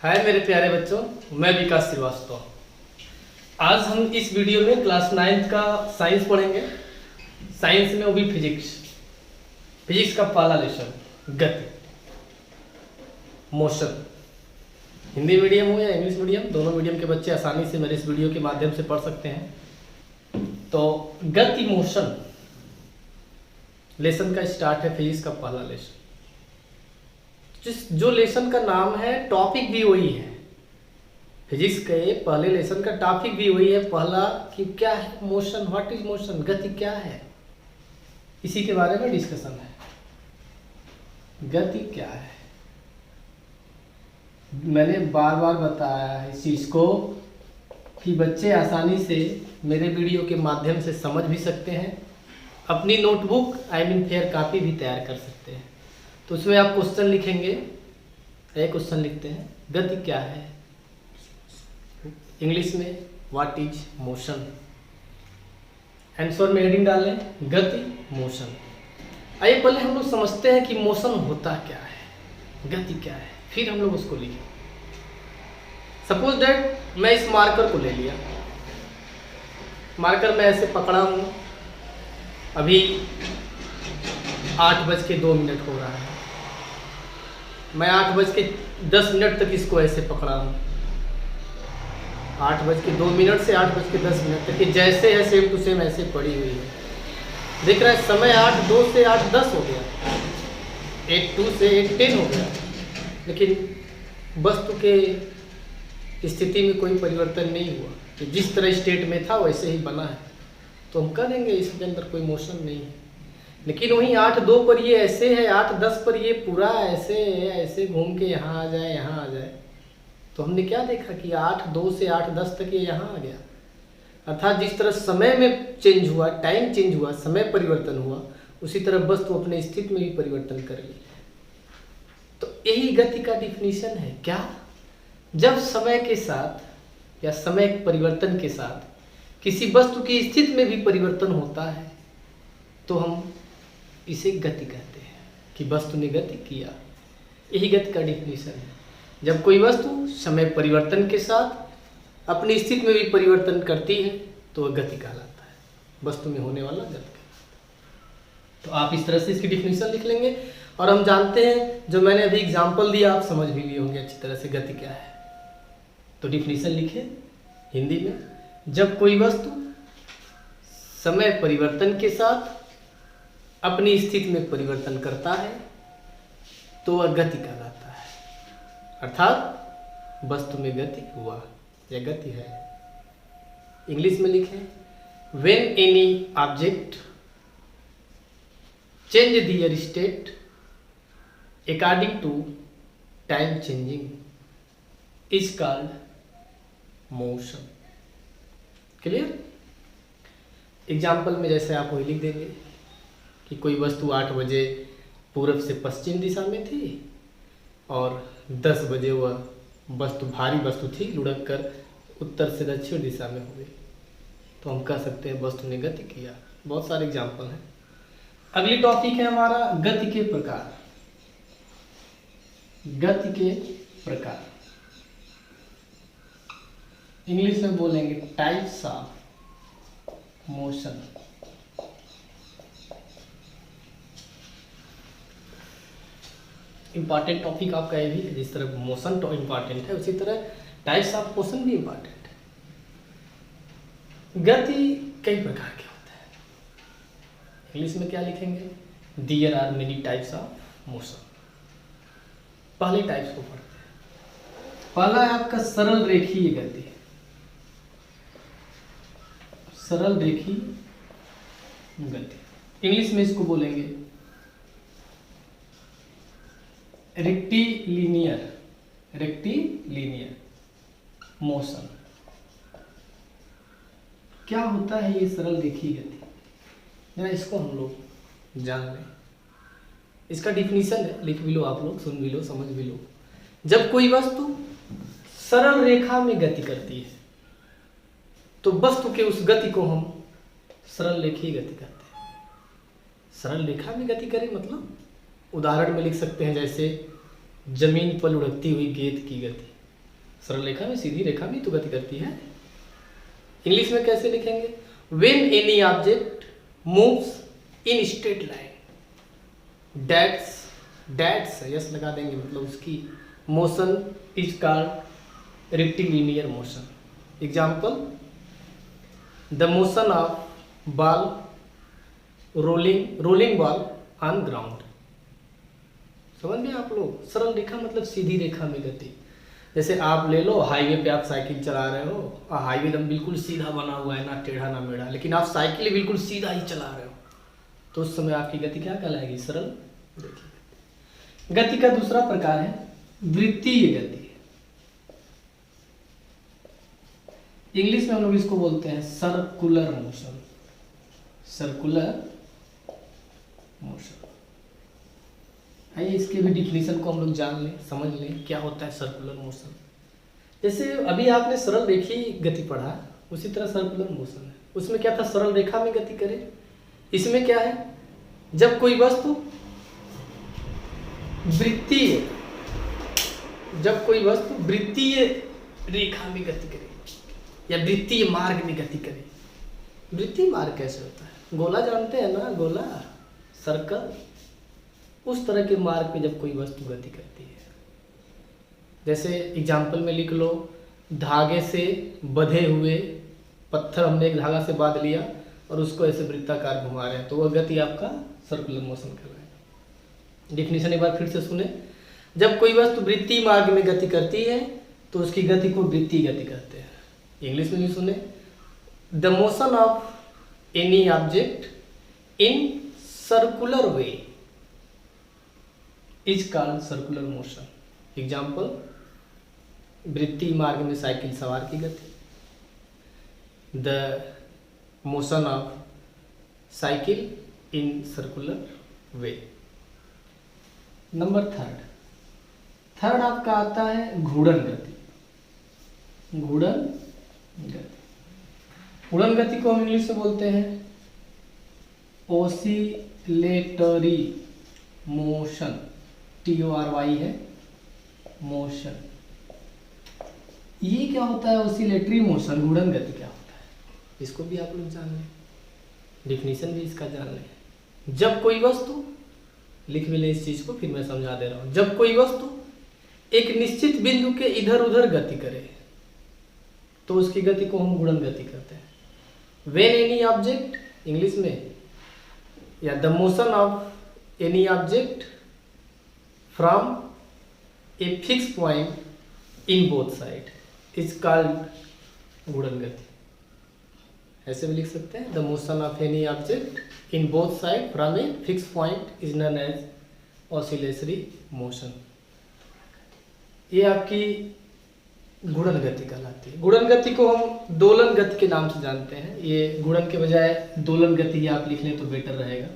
हाय मेरे प्यारे बच्चों, मैं विकास श्रीवास्तव। आज हम इस वीडियो में क्लास 9th का साइंस पढ़ेंगे। साइंस में वो भी फिजिक्स का पहला लेसन, गति, मोशन। हिंदी मीडियम हो या इंग्लिश मीडियम, दोनों मीडियम के बच्चे आसानी से मेरे इस वीडियो के माध्यम से पढ़ सकते हैं। तो गति, मोशन लेसन का स्टार्ट है, फिजिक्स का पहला लेसन। जो लेसन का नाम है, टॉपिक भी वही है। फिजिक्स के पहले लेसन का टॉपिक भी वही है पहला, कि क्या है मोशन, व्हाट इज मोशन, गति क्या है, इसी के बारे में डिस्कशन है। गति क्या है, मैंने बार बार बताया है इस चीज को कि बच्चे आसानी से मेरे वीडियो के माध्यम से समझ भी सकते हैं, अपनी नोटबुक फेयर कॉपी भी तैयार कर सकते हैं। तो उसमें आप क्वेश्चन लिखेंगे, एक क्वेश्चन लिखते हैं, गति क्या है, इंग्लिश में व्हाट इज मोशन। आंसर में हेडिंग डालें गति, मोशन। आइए पहले हम लोग समझते हैं कि मोशन होता क्या है, गति क्या है, फिर हम लोग उसको लिखें। सपोज दैट मैं इस मार्कर को ले लिया, मार्कर मैं ऐसे पकड़ा हूं, अभी 8:02 हो रहा है, मैं 8:10 तक इसको ऐसे पकड़ा हूँ। 8:02 से 8:10 तक ये जैसे है सेम टू सेम ऐसे पड़ी हुई है। देख रहा है समय 8:02 से 8:10 हो गया, 8:02 से 8:10 हो गया, लेकिन वस्तु के स्थिति में कोई परिवर्तन नहीं हुआ, कि जिस तरह स्टेट में था वैसे ही बना है। तो हम कहेंगे इसके अंदर कोई मोशन नहीं है। लेकिन वहीं 8:02 पर ये ऐसे है, 8:10 पर ये पूरा ऐसे घूम के यहाँ आ जाए, यहाँ आ जाए। तो हमने क्या देखा कि 8:02 से 8:10 तक ये यहाँ आ गया। अर्थात जिस तरह समय में चेंज हुआ, टाइम चेंज हुआ, समय परिवर्तन हुआ, उसी तरह वस्तु अपने स्थिति में भी परिवर्तन कर ली। तो यही गति का डिफिनीशन है। क्या, जब समय के साथ या समय परिवर्तन के साथ किसी वस्तु की स्थिति में भी परिवर्तन होता है तो हम इसे गति कहते हैं, कि वस्तु ने गति किया। यही गति का डिफिनीशन है। जब कोई वस्तु समय परिवर्तन के साथ अपनी स्थिति में भी परिवर्तन करती है तो वह गति कहलाता है, वस्तु में होने वाला गति। तो आप इस तरह से इसकी डिफिनीशन लिख लेंगे। और हम जानते हैं, जो मैंने अभी एग्जाम्पल दिया आप समझ भी लिए होंगे अच्छी तरह से गति क्या है। तो डिफिनीशन लिखे हिंदी में, जब कोई वस्तु समय परिवर्तन के साथ अपनी स्थिति में परिवर्तन करता है तो वह गति कहलाता है, अर्थात वस्तु में गति हुआ या गति है। इंग्लिश में लिखें, when any object change their state according to time changing is called motion. Clear? Example में जैसे आप वही लिख देंगे कि कोई वस्तु 8 बजे पूरब से पश्चिम दिशा में थी और 10 बजे वह वस्तु, भारी वस्तु थी, लुढ़क कर उत्तर से दक्षिण दिशा में हो गई। तो हम कह सकते हैं वस्तु ने गति किया। बहुत सारे एग्जाम्पल हैं। अगली टॉपिक है हमारा गति के प्रकार। गति के प्रकार इंग्लिश में बोलेंगे types of motion. Important topic आपका ये भी है। जिस तरह मोशन तो इंपॉर्टेंट है, उसी तरह टाइप्स ऑफ मोशन भी इंपॉर्टेंट है। गति कई प्रकार के होते हैं। इंग्लिश में क्या लिखेंगे, there are many types of motion. पहले टाइप्स को पढ़ते हैं। पहला है आपका सरल रेखीय गति। सरल रेखीय गति, इंग्लिश में इसको बोलेंगे रेक्टिलिनियर मोशन। क्या होता है ये सरल रेखीय गति, जरा इसको हम लोग जान लें। इसका डिफिनीशन है, लिख भी लो आप लोग, सुन भी लो, समझ भी लो। जब कोई वस्तु सरल रेखा में गति करती है तो वस्तु के उस गति को हम सरल रेखीय गति कहते हैं। सरल रेखा में गति करे मतलब उदाहरण में लिख सकते हैं, जैसे जमीन पर लुढ़कती हुई गेंद की गति, सरल रेखा में, सीधी रेखा में तो गति करती है। इंग्लिश में कैसे लिखेंगे? When any object moves in straight line, that's yes लगा देंगे, मतलब उसकी motion is called rectilinear motion. Example, the motion of ball rolling ball on ground. समझ में आप लोग? सरल रेखा मतलब सीधी रेखा में गति। जैसे आप ले लो, हाईवे पे आप साइकिल चला रहे हो और हाईवे एकदम बिल्कुल सीधा बना हुआ है, ना टेढ़ा ना मेढ़ा, लेकिन आप साइकिल बिल्कुल सीधा ही चला रहे हो, तो उस समय आपकी गति क्या कहलाएगी? सरल रेखा। गति का दूसरा प्रकार है वृत्तीय गति। इंग्लिश में हम लोग इसको बोलते हैं सर्कुलर मोशन। Circular motion. आइए इसके भी डिफिनीशन को हम लोग जान लें, समझ लें क्या होता है सर्कुलर मोशन। जैसे अभी आपने सरल रेखी गति पढ़ा, उसी तरह सर्कुलर मोशन है। उसमें क्या था? सरल रेखा में गति करे। इसमें क्या है? जब कोई वस्तु वृत्तीय रेखा में गति करे या वृत्तीय मार्ग में गति करे। वृत्तीय मार्ग कैसे होता है? गोला जानते हैं ना, गोला, सर्कल, उस तरह के मार्ग पे जब कोई वस्तु गति करती है। जैसे एग्जाम्पल में लिख लो, धागे से बंधे हुए पत्थर हमने एक धागा से बांध लिया और उसको ऐसे वृत्ताकार घुमा रहे हैं, तो वह गति आपका सर्कुलर मोशन कहलाएगा। डिफिनीशन एक बार फिर से सुने। जब कोई वस्तु वृत्तीय मार्ग में गति करती है तो उसकी गति को वृत्तीय गति कहते हैं। इंग्लिश में भी सुने, the motion of any object in circular way is called circular motion. Example, वृत्तीय मार्ग में साइकिल सवार की गति, the motion of cycle in circular way. Number third आपका आता है घूर्णन गति। घूर्णन गति को हम इंग्लिश में बोलते हैं ओसिलेटरी मोशन। TORY है मोशन। ये क्या होता है? ओसिलेटरी मोशन, घूर्णन गति क्या होता है? इसको भी आप लोग जान लें, डिफिनीशन भी इसका जान लें। जब कोई वस्तु, लिख भी लें इस चीज को, फिर मैं समझा दे रहा हूं। जब कोई वस्तु एक निश्चित बिंदु के इधर उधर गति करे तो उसकी गति को हम घूर्णन गति कहते हैं। व्हेन एनी ऑब्जेक्ट, इंग्लिश में, या the motion of any object from a fix point in both side is called घूर्णन गति। ऐसे भी लिख सकते हैं, the motion of any object in both side from a fix point is known as oscillatory motion. ये आपकी घूर्णन गति कहलाती है। घूर्णन गति को हम दोलन गति के नाम से जानते हैं। ये घूर्णन के बजाय दोलन गति आप लिख लें तो बेटर रहेगा।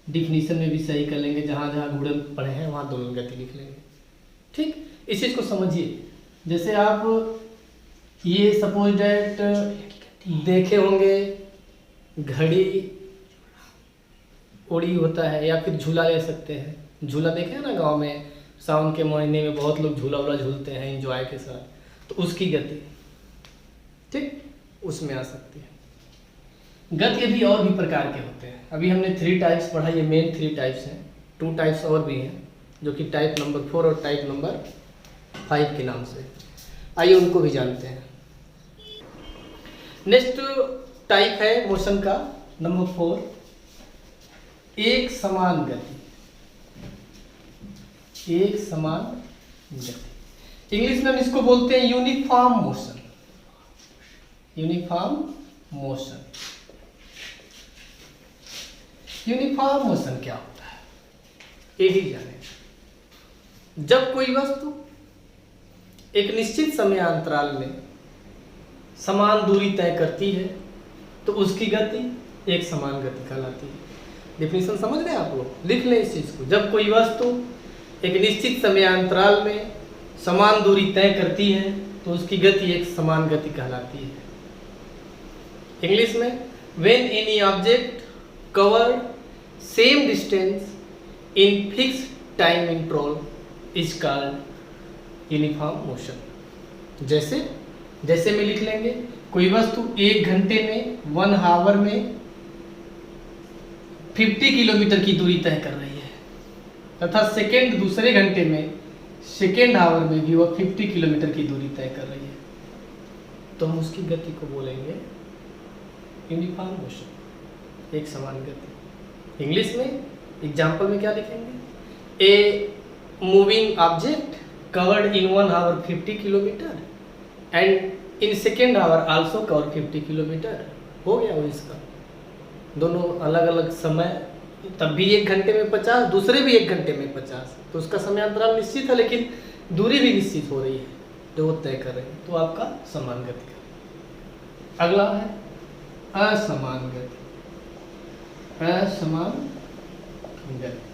डिफिनीशन में भी सही कर लेंगे, जहाँ जहाँ घूर्णन पढ़े हैं वहाँ दोलन गति लिख लेंगे। ठीक, इस चीज को समझिए। जैसे आप ये सपोज डेट देखे होंगे, घड़ी उड़ी होता है, या फिर झूला ले सकते हैं। झूला देखे हैं ना गांव में, सावन के महीने में बहुत लोग झूला वूला झूलते हैं एंजॉय के साथ, तो उसकी गति, ठीक, उसमें आ सकती है। गति अभी और भी प्रकार के होते हैं। अभी हमने 3 टाइप्स पढ़ा, ये मेन 3 टाइप्स हैं। 2 टाइप्स और भी हैं, जो कि टाइप नंबर 4 और टाइप नंबर 5 के नाम से। आइए उनको भी जानते हैं। नेक्स्ट टाइप है मोशन का नंबर 4, एक समान गति। एक समान गति, इंग्लिश में हम इसको बोलते हैं uniform motion. Uniform motion. Uniform motion क्या होता है यही जाने। जब कोई वस्तु एक निश्चित समय अंतराल में समान दूरी तय करती है तो उसकी गति एक समान गति कहलाती है। डिफिनेशन समझ गए आप लोग? लिख लें इस चीज को। जब कोई वस्तु एक निश्चित समय अंतराल में समान दूरी तय करती है तो उसकी गति एक समान गति कहलाती है। इंग्लिश में, when any object covered same distance in fixed time interval is called uniform motion. जैसे जैसे में लिख लेंगे, कोई वस्तु 1 घंटे में 1 आवर में 50 किलोमीटर की दूरी तय कर रही है, तथा सेकेंड दूसरे घंटे में सेकेंड आवर में भी वह 50 किलोमीटर की दूरी तय कर रही है, तो हम उसकी गति को बोलेंगे यूनिफॉर्म मोशन, एक समान गति। इंग्लिश में एग्जाम्पल में क्या लिखेंगे? A moving object covered in 1 hour 50 kilometre and in second hour also cover 50 kilometre. हो गया वो इसका, दोनों अलग अलग समय, तब भी 1 घंटे में 50, दूसरे भी 1 घंटे में 50, तो उसका समय अंतराल निश्चित है लेकिन दूरी भी निश्चित हो रही है जो वो तय कर रहे हैं, तो आपका समान गति का। अगला है असमान गति। असमान गति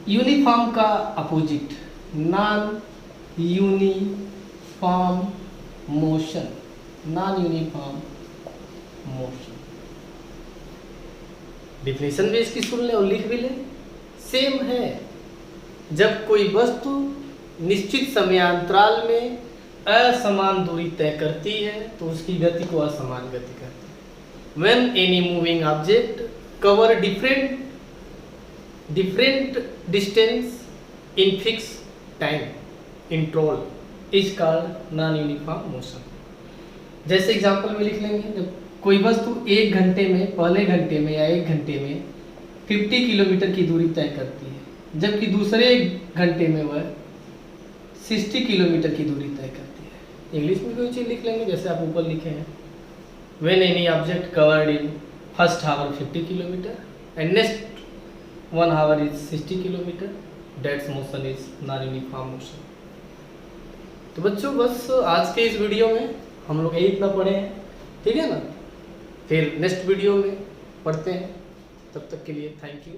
यूनिफॉर्म का opposite non uniform motion. Non uniform motion definition भी इसकी सुन ले और लिख भी ले, सेम है। जब कोई वस्तु निश्चित समयांतराल में असमान दूरी तय करती है तो उसकी गति को असमान गति कहते हैं। When any moving object cover different distance in fixed time interval is called non-uniform motion। जैसे एग्जाम्पल में लिख लेंगे, जब कोई वस्तु 1 घंटे में, पहले घंटे में या 1 घंटे में 50 किलोमीटर की दूरी तय करती है, जबकि दूसरे घंटे में वह 60 किलोमीटर की दूरी तय करती है। इंग्लिश में कोई चीज़ लिख लेंगे जैसे आप ऊपर लिखे हैं, when any object covered in first hour 50 kilometer and next 1 hour is 60 kilometer, that motion is non-uniform motion। तो बच्चों बस आज के इस वीडियो में हम लोग यही इतना पढ़े हैं, ठीक है ना। फिर नेक्स्ट वीडियो में पढ़ते हैं, तब तक के लिए थैंक यू।